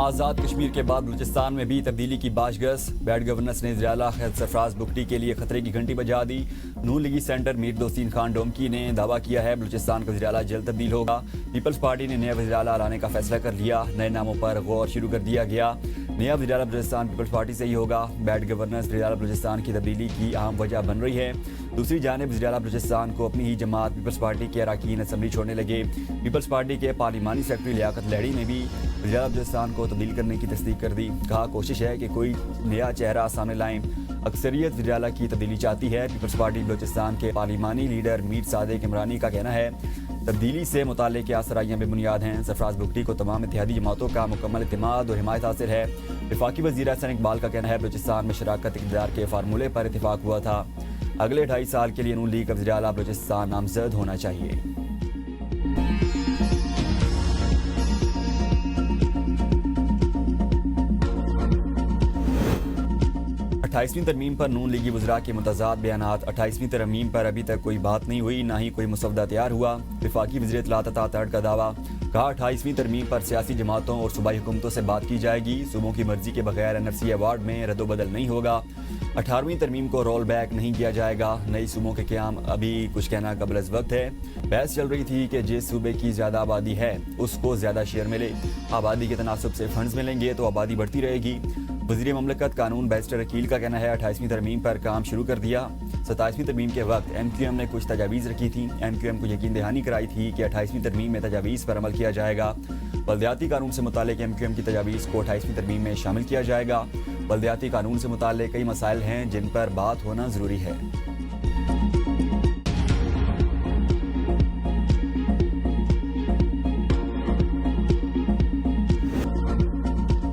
آزاد کشمیر کے بعد بلوچستان میں بھی تبدیلی کی باش بیڈ گورننس نے وزیراعلیٰ سرفراز بگٹی کے لیے خطرے کی گھنٹی بجا دی۔ نون لیگی سینٹر میر دوستین خان ڈومکی نے دعویٰ کیا ہے بلوچستان کا وزیراعلیٰ جلد تبدیل ہوگا۔ پیپلز پارٹی نے نیا وزیراعلیٰ لانے کا فیصلہ کر لیا، نئے ناموں پر غور شروع کر دیا گیا۔ نیا وزیراعلیٰ بلوچستان پیپلز پارٹی سے ہی ہوگا۔ بیڈ گورننس وزیراعلیٰ بلوچستان کی تبدیلی کی اہم وجہ بن رہی ہے۔ دوسری جانب وزیراعلیٰ بلوچستان کو اپنی ہی جماعت پیپلز پارٹی کے اراکین اسمبلی چھوڑنے لگے۔ پیپلز پارٹی کے پارلیمانی سیکرٹری لیاقت لیڑی نے بھی وزیراعلیٰ بلوچستان کو تبدیل کرنے کی تصدیق کر دی۔ کہا کوشش ہے کہ کوئی نیا چہرہ سامنے لائیں۔ اکثریت وزیراعلیٰ کی تبدیلی چاہتی ہے۔ پیپلز پارٹی بلوچستان کے پارلیمانی لیڈر میر صادق عمرانی کا کہنا ہے تبدیلی سے متعلق آسرائیاں بے بنیاد ہیں۔ سرفراز بگٹی کو تمام اتحادی جماعتوں کا مکمل اعتماد اور حمایت حاصل ہے۔ وفاقی وزیر احسن اقبال کا کہنا ہے بلوچستان میں شراکت اقتدار کے فارمولے پر اتفاق ہوا تھا۔ اگلے 2.5 سال کے لیے نون لیگ کا وزیراعلیٰ بلوچستان نامزد ہونا چاہیے۔ 28ویں ترمیم پر نون لیگی وزراء کے متضاد بیانات۔ 28ویں ترمیم پر ابھی تک کوئی بات نہیں ہوئی، نہ ہی کوئی مسودہ تیار ہوا۔ وفاقی وزیر اطلاعات عطا ترڈ کا دعویٰ۔ کہا 28ویں ترمیم پر سیاسی جماعتوں اور صوبائی حکومتوں سے بات کی جائے گی۔ صوبوں کی مرضی کے بغیر NRC ایوارڈ میں رد و بدل نہیں ہوگا۔ 18ویں ترمیم کو رول بیک نہیں کیا جائے گا۔ نئی صوبوں کے قیام ابھی کچھ کہنا قبل از وقت ہے۔ بحث چل رہی تھی کہ جس صوبے کی زیادہ آبادی ہے اس کو زیادہ شیئر ملے۔ آبادی کے تناسب سے فنڈز ملیں گے تو آبادی بڑھتی رہے گی۔ وزیر مملکت قانون بیرسٹر عقیل کا کہنا ہے 28ویں ترمیم پر کام شروع کر دیا۔ 27ویں ترمیم کے وقت MQM نے کچھ تجاویز رکھی تھیں۔ MQM کو یقین دہانی کرائی تھی کہ 28ویں ترمیم میں تجاویز پر عمل کیا جائے گا۔ بلدیاتی قانون سے متعلق MQM کی تجاویز کو 28ویں ترمیم میں شامل کیا جائے گا۔ بلدیاتی قانون سے متعلق کئی مسائل ہیں جن پر بات ہونا ضروری ہے۔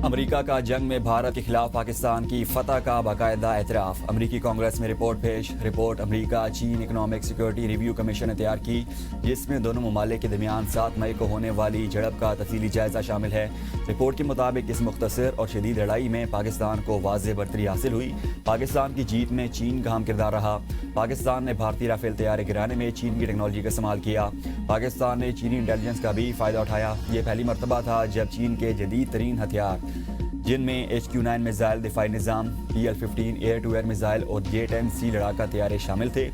امریکہ کا جنگ میں بھارت کے خلاف پاکستان کی فتح کا باقاعدہ اعتراف۔ امریکی کانگریس میں رپورٹ پیش۔ رپورٹ امریکہ چین اکنامک سیکورٹی ریویو کمیشن نے تیار کی، جس میں دونوں ممالک کے درمیان 7 مئی کو ہونے والی جھڑپ کا تفصیلی جائزہ شامل ہے۔ رپورٹ کے مطابق اس مختصر اور شدید لڑائی میں پاکستان کو واضح برتری حاصل ہوئی۔ پاکستان کی جیت میں چین کا اہم کردار رہا۔ پاکستان نے بھارتی رافیل طیارے گرانے میں چین کی ٹیکنالوجی کا استعمال کیا۔ پاکستان نے چینی انٹیلیجنس کا بھی فائدہ اٹھایا۔ یہ پہلی مرتبہ تھا جب چین کے جدید ترین ہتھیار، جن میں HQ-9 میزائل دفاعی نظام، PL-15 year to year missile اور J-10C لڑاکا طیارے شامل تھے۔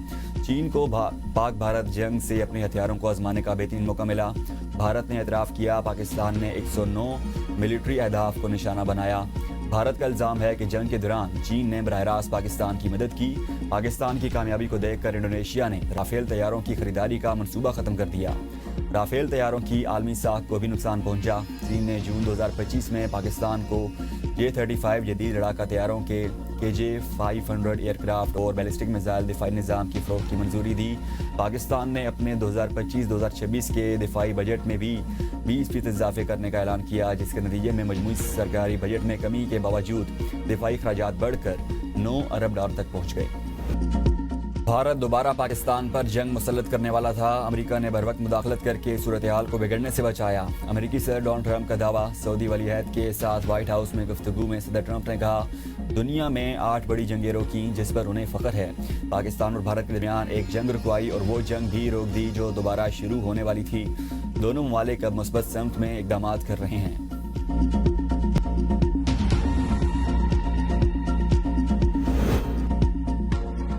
چین کو پاک بھارت جنگ سے اپنے ہتھیاروں کو آزمانے کا بہترین موقع ملا۔ بھارت نے اعتراف کیا پاکستان نے 109 ملٹری اہداف کو نشانہ بنایا۔ بھارت کا الزام ہے کہ جنگ کے دوران چین نے براہ راست پاکستان کی مدد کی۔ پاکستان کی کامیابی کو دیکھ کر انڈونیشیا نے رافیل طیاروں کی خریداری کا منصوبہ ختم کر دیا۔ رافیل طیاروں کی عالمی ساکھ کو بھی نقصان پہنچا۔ چین نے جون 2025 میں پاکستان کو J-35 جدید لڑاکا طیاروں کے KJ-500 ایئر کرافٹ اور بیلسٹک میزائل دفاعی نظام کی فروخت کی منظوری دی۔ پاکستان نے اپنے 2025-2026 کے دفاعی بجٹ میں بھی 20% اضافے کرنے کا اعلان کیا، جس کے نتیجے میں مجموعی سرکاری بجٹ میں کمی کے باوجود دفاعی اخراجات بڑھ کر $9 ارب تک پہنچ گئے۔ بھارت دوبارہ پاکستان پر جنگ مسلط کرنے والا تھا۔ امریکہ نے بروقت مداخلت کر کے صورتحال کو بگڑنے سے بچایا۔ امریکی صدر ڈونلڈ ٹرمپ کا دعویٰ۔ سعودی ولی عہد کے ساتھ وائٹ ہاؤس میں گفتگو میں صدر ٹرمپ نے کہا دنیا میں 8 بڑی جنگیں روکیں جس پر انہیں فخر ہے۔ پاکستان اور بھارت کے درمیان ایک جنگ رکوائی اور وہ جنگ بھی روک دی جو دوبارہ شروع ہونے والی تھی۔ دونوں ممالک اب مثبت سمت میں اقدامات کر رہے ہیں۔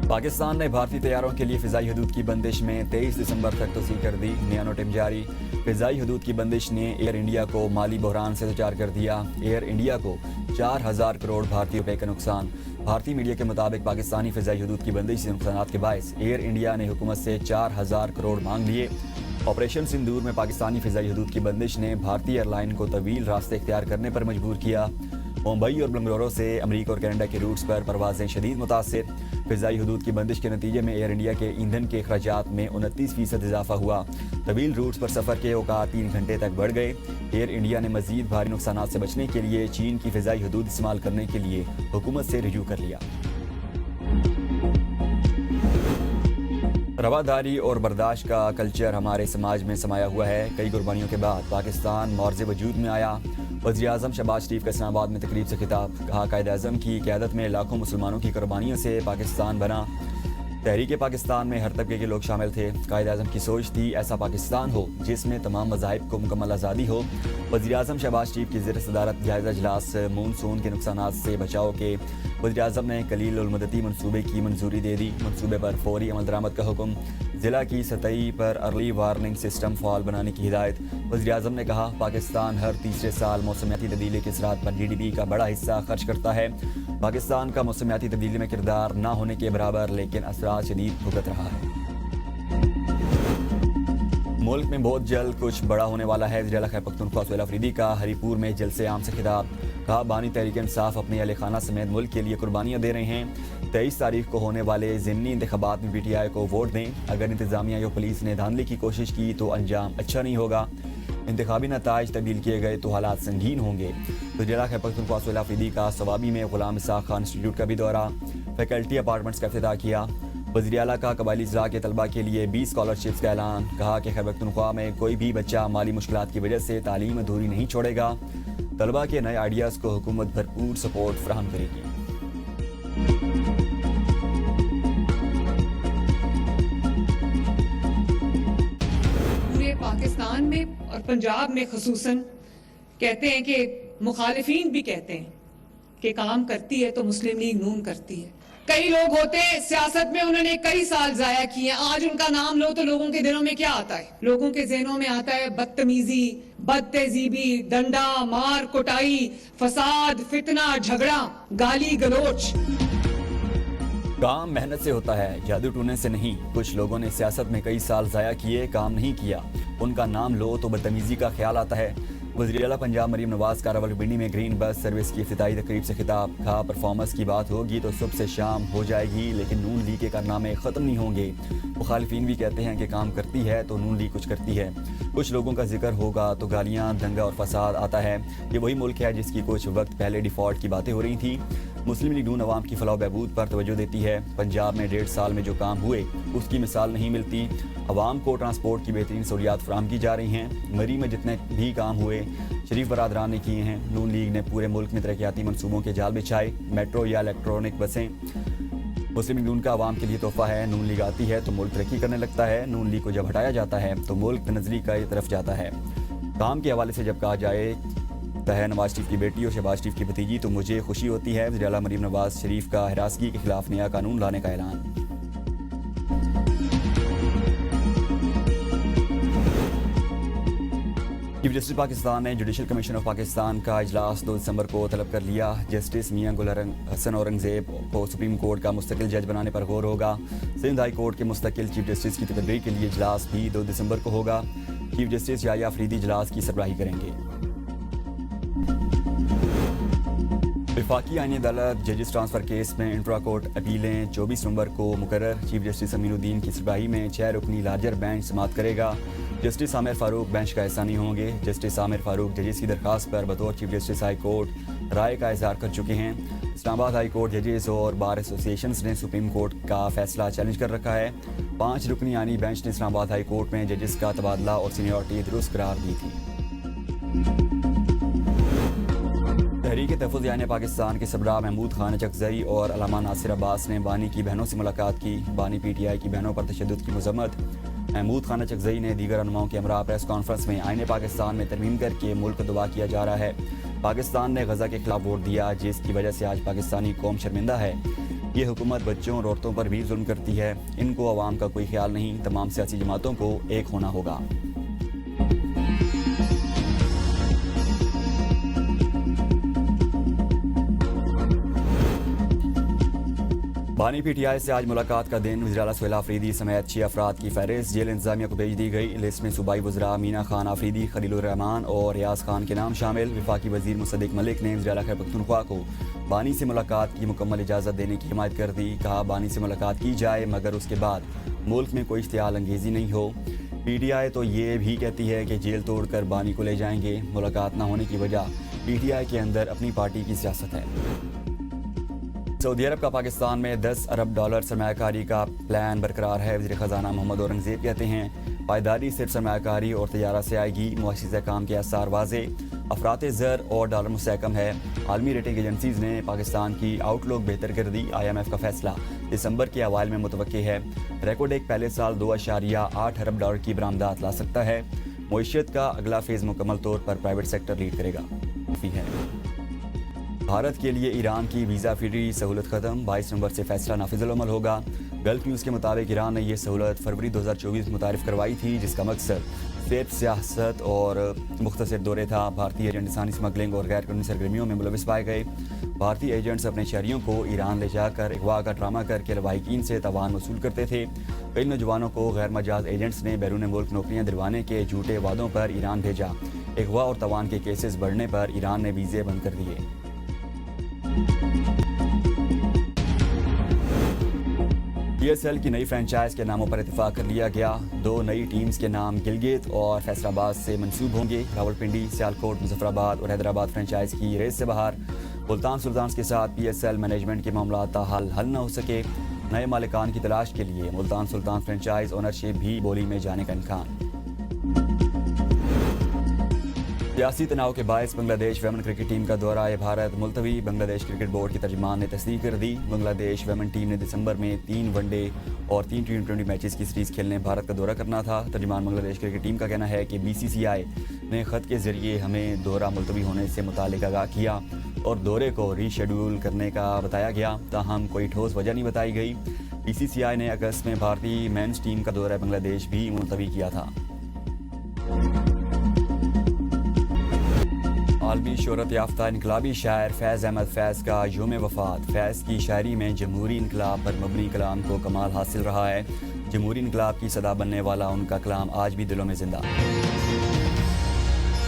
پاکستان نے بھارتی طیاروں کے لیے فضائی حدود کی بندش میں 23 دسمبر تک توسیع کر دی۔ نیا نوٹم جاری۔ فضائی حدود کی بندش نے ایئر انڈیا کو مالی بحران سے دوچار کر دیا۔ ایئر انڈیا کو 4000 کروڑ بھارتی روپے کا نقصان۔ بھارتی میڈیا کے مطابق پاکستانی فضائی حدود کی بندش سے نقصانات کے باعث ایئر انڈیا نے حکومت سے 4000 کروڑ مانگ لیے۔ آپریشن سندور میں پاکستانی فضائی حدود کی بندش نے بھارتی ایئر لائن کو طویل راستے اختیار کرنے پر مجبور کیا۔ ممبئی اور بنگلورو سے امریکہ اور کینیڈا کے روٹس پر پروازیں شدید متاثر۔ فضائی حدود کی بندش کے نتیجے میں ایئر انڈیا کے ایندھن کے اخراجات میں 29% اضافہ ہوا۔ طویل روٹس پر سفر کے اوقات 3 گھنٹے تک بڑھ گئے۔ ایئر انڈیا نے مزید بھاری نقصانات سے بچنے کے لیے چین کی فضائی حدود استعمال کرنے کے لیے حکومت سے رجوع کر لیا۔ رواداری اور برداشت کا کلچر ہمارے سماج میں سمایا ہوا ہے۔ کئی قربانیوں کے بعد پاکستان معرض وجود میں آیا۔ وزیر اعظم شہباز شریف کا اسلام آباد میں تقریب سے خطاب۔ کہا قائد اعظم کی قیادت میں لاکھوں مسلمانوں کی قربانیوں سے پاکستان بنا۔ تحریک پاکستان میں ہر طبقے کے لوگ شامل تھے. قائد اعظم کی سوچ تھی ایسا پاکستان ہو جس میں تمام مذاہب کو مکمل آزادی ہو. وزیر اعظم شہباز شریف کی زیر صدارت جائزہ اجلاس مونسون کے نقصانات سے بچاؤ کے وزیر اعظم نے کلیل المدتی منصوبے کی منظوری دے دی. منصوبے پر فوری عمل درآمد کا حکم. ضلع کی سطحی پر ارلی وارننگ سسٹم فعال بنانے کی ہدایت. وزیر اعظم نے کہا پاکستان ہر تیسرے سال موسمیاتی تبدیلی کے اثرات پر GDP کا بڑا حصہ خرچ کرتا ہے. پاکستان کا موسمیاتی تبدیلی میں کردار نہ ہونے کے برابر لیکن اثرات شدید بھگت رہا ہے. ملک میں بہت جلد کچھ بڑا ہونے والا ہے. وزیر اعلیٰ خیبر پختونخوا سہیل آفریدی کا ہری پور میں جلسے عام سے خطاب. کہا بانی تحریک انصاف اپنے اہل خانہ سمیت ملک کے لیے قربانیاں دے رہے ہیں. 23 تاریخ کو ہونے والے ضمنی انتخابات میں PTI کو ووٹ دیں. اگر انتظامیہ یا پولیس نے دھاندلی کی کوشش کی تو انجام اچھا نہیں ہوگا. انتخابی نتائج تبدیل کیے گئے تو حالات سنگین ہوں گے. وزیر اعلیٰ خیبر پختونخوا سہیل آفریدی کا ثوابی میں غلام اسحاق خان انسٹیٹیوٹ کا بھی دورہ. فیکلٹی اپارٹمنٹس کا افتتاح کیا. وزیر اعلیٰ کا قبائلی اضلاع کے طلبہ کے لیے 20 اسکالرشپس کا اعلان. کہا کہ خیبر پختونخوا میں کوئی بھی بچہ مالی مشکلات کی وجہ سے تعلیم ادھوری نہیں چھوڑے گا. طلبہ کے نئے آئیڈیاز کو حکومت بھرپور سپورٹ فراہم کرے گی. پورے پاکستان میں اور پنجاب میں خصوصاً کہتے ہیں کہ مخالفین بھی کہتے ہیں کہ کام کرتی ہے تو مسلم لیگ نون کرتی ہے. کئی لوگ ہوتے ہیں سیاست میں انہوں نے کئی سال ضائع کیے. آج ان کا نام لو تو لوگوں کے دلوں میں کیا آتا ہے؟ لوگوں کے ذہنوں میں آتا ہے بدتمیزی، بد تہذیبی، ڈنڈا مار کٹائی، فساد، فتنہ، جھگڑا، گالی گلوچ. کام محنت سے ہوتا ہے، جادو ٹونے سے نہیں. کچھ لوگوں نے سیاست میں کئی سال ضائع کیے، کام نہیں کیا. ان کا نام لو تو بدتمیزی کا خیال آتا ہے. وزیر اعلیٰ پنجاب مریم نواز کا راولپنڈی میں گرین بس سروس کی افتتاحی تقریب سے خطاب. کہا پرفارمنس کی بات ہوگی تو صبح سے شام ہو جائے گی لیکن نون لیگ کے کارنامے ختم نہیں ہوں گے. مخالفین بھی کہتے ہیں کہ کام کرتی ہے تو نون لیگ کچھ کرتی ہے. کچھ لوگوں کا ذکر ہوگا تو گالیاں، دنگا اور فساد آتا ہے. یہ وہی ملک ہے جس کی کچھ وقت پہلے ڈیفالٹ کی باتیں ہو رہی تھیں. مسلم لیگ نون عوام کی فلاح و بہبود پر توجہ دیتی ہے. پنجاب میں 1.5 سال میں جو کام ہوئے اس کی مثال نہیں ملتی. عوام کو ٹرانسپورٹ کی بہترین سہولیات فراہم کی جا رہی ہیں. مری میں جتنے بھی کام ہوئے شریف برادران نے کیے ہیں. نون لیگ نے پورے ملک میں ترقیاتی منصوبوں کے جال بچھائے. میٹرو یا الیکٹرونک بسیں مسلم لیگ نون کا عوام کے لیے تحفہ ہے. نون لیگ آتی ہے تو ملک ترقی کرنے لگتا ہے. نون لیگ کو جب ہٹایا جاتا ہے تو ملک بنزلی کی طرف جاتا ہے. کام کے حوالے سے جب کہا جائے ہے نواز شریف کی بیٹی اور شہباز شریف کی بھتیجی تو مجھے خوشی ہوتی ہے. وزیر اعلیٰ مریم نواز شریف کا ہراسگی کے خلاف نیا قانون لانے کا اعلان. چیف جسٹس پاکستان نے جوڈیشل کمیشن آف پاکستان کا اجلاس 2 دسمبر کو طلب کر لیا. جسٹس میاں گل حسن اورنگزیب کو سپریم کورٹ کا مستقل جج بنانے پر غور ہوگا. سندھ ہائی کورٹ کے مستقل چیف جسٹس کی تقرری کے لیے اجلاس بھی 2 دسمبر کو ہوگا. چیف جسٹس یحییٰ آفریدی اجلاس کی سربراہی کریں گے. وفاقی آئینی عدالت ججز ٹرانسفر کیس میں انٹرا کورٹ اپیلیں 24 نومبر کو مقرر. چیف جسٹس امین الدین کی سربراہی میں 6 رکنی لارجر بینچ سماعت کرے گا. جسٹس عامر فاروق بینچ کا حصہ نہیں ہوں گے. جسٹس عامر فاروق ججز کی درخواست پر بطور چیف جسٹس ہائی کورٹ رائے کا اظہار کر چکے ہیں. اسلام آباد ہائی کورٹ ججز اور بار ایسوسی ایشنز نے سپریم کورٹ کا فیصلہ چیلنج کر رکھا ہے. 5 رکنی آئینی بینچ نے اسلام آباد ہائی کورٹ میں ججز کا تبادلہ اور سینیورٹی درست قرار دی تھی. تحریک تحفظ آئین پاکستان کے سربراہ محمود خان اچکزئی اور علامہ ناصر عباس نے بانی کی بہنوں سے ملاقات کی. بانی PTI کی بہنوں پر تشدد کی مذمت. محمود خان اچکزئی نے دیگر رہنماؤں کے ہمراہ پریس کانفرنس میں آئین پاکستان میں ترمیم کر کے ملک کو تباہ کیا جا رہا ہے. پاکستان نے غزہ کے خلاف ووٹ دیا جس کی وجہ سے آج پاکستانی قوم شرمندہ ہے. یہ حکومت بچوں اور عورتوں پر بھی ظلم کرتی ہے. ان کو عوام کا کوئی خیال نہیں. تمام سیاسی جماعتوں کو ایک ہونا ہوگا. بانی PTI سے آج ملاقات کا دن. وزیر اعلیٰ سہیل آفریدی سمیت 6 افراد کی فہرست جیل انتظامیہ کو بھیج دی گئی. لسٹ میں صوبائی وزراء مینا خان آفریدی، خلیل الرحمان اور ریاض خان کے نام شامل. وفاقی وزیر مصدق ملک نے وزیر اعلیٰ خیبر پختونخوا کو بانی سے ملاقات کی مکمل اجازت دینے کی حمایت کر دی. کہا بانی سے ملاقات کی جائے مگر اس کے بعد ملک میں کوئی اشتعال انگیزی نہیں ہو. PTI تو یہ بھی کہتی ہے کہ جیل توڑ کر بانی کو لے جائیں گے. ملاقات نہ ہونے کی وجہ PTI کے اندر اپنی پارٹی کی سیاست ہے. سعودی عرب کا پاکستان میں $10 ارب سرمایہ کاری کا پلان برقرار ہے. وزیر خزانہ محمد اورنگزیب کہتے ہیں پائیداری صرف سرمایہ کاری اور تجارت سے آئے گی. معاشی استحکام کے آثار واضح. افراط زر اور ڈالر مستحکم ہے. عالمی ریٹنگ ایجنسیز نے پاکستان کی آؤٹ لک بہتر کر دی. IMF کا فیصلہ دسمبر کے اوائل میں متوقع ہے. ریکارڈ ایک پہلے سال $2.8 ارب کی برآمدات لا سکتا ہے. معیشت کا اگلا فیز مکمل طور پر پرائیویٹ سیکٹر لیڈ کرے گا. بھارت کے لیے ایران کی ویزا فری سہولت ختم. 22 نومبر سے فیصلہ نافذ العمل ہوگا. گلف نیوز کے مطابق ایران نے یہ سہولت فروری 2024 متعارف کروائی تھی، جس کا مقصد صرف سیاست اور مختصر دورے تھا. بھارتی ایجنٹ انسانی اسمگلنگ اور غیر قانونی سرگرمیوں میں ملوث پائے گئے. بھارتی ایجنٹس اپنے شہریوں کو ایران لے جا کر اغوا کا ڈرامہ کر کے لواحقین سے تاوان وصول کرتے تھے. کئی نوجوانوں کو غیر مجاز ایجنٹس نے بیرون ملک نوکریاں دلوانے کے جھوٹے وعدوں پر ایران بھیجا. اغوا اور تاوان کے کیسز بڑھنے پر ایران نے ویزے بند کر دیے. PSL کی نئی فرنچائز کے ناموں پر اتفاق کر لیا گیا. 2 نئی ٹیمز کے نام گلگت اور فیصل آباد سے منسوب ہوں گے. راولپنڈی، سیالکوٹ، مظفر آباد اور حیدرآباد فرنچائز کی ریس سے باہر. ملتان سلطانز کے ساتھ PSL مینجمنٹ کے معاملات تاحال حل نہ ہو سکے. نئے مالکان کی تلاش کے لیے ملتان سلطان فرنچائز اونرشپ بھی بولی میں جانے کا امکان. سیاسی تناؤ کے باعث بنگلہ دیش ویمن کرکٹ ٹیم کا دورہ بھارت ملتوی. بنگلہ دیش کرکٹ بورڈ کی ترجمان نے تصدیق کر دی. بنگلہ دیش ویمن ٹیم نے دسمبر میں 3 ون ڈے اور 3 T20 میچز کی سیریز کھیلنے بھارت کا دورہ کرنا تھا. ترجمان بنگلہ دیش کرکٹ ٹیم کا کہنا ہے کہ BCCI نے خط کے ذریعے ہمیں دورہ ملتوی ہونے سے متعلق آگاہ کیا اور دورے کو ری شیڈول کرنے کا بتایا گیا، تاہم کوئی ٹھوس وجہ نہیں بتائی گئی. BCCI نے اگست میں بھارتی مینز ٹیم کا دورہ بنگلہ دیش بھی ملتوی کیا تھا. عالمی شہرت یافتہ انقلابی شاعر فیض احمد فیض کا یوم وفات. فیض کی شاعری میں جمہوری انقلاب پر مبنی کلام کو کمال حاصل رہا ہے. جمہوری انقلاب کی صدا بننے والا ان کا کلام آج بھی دلوں میں زندہ.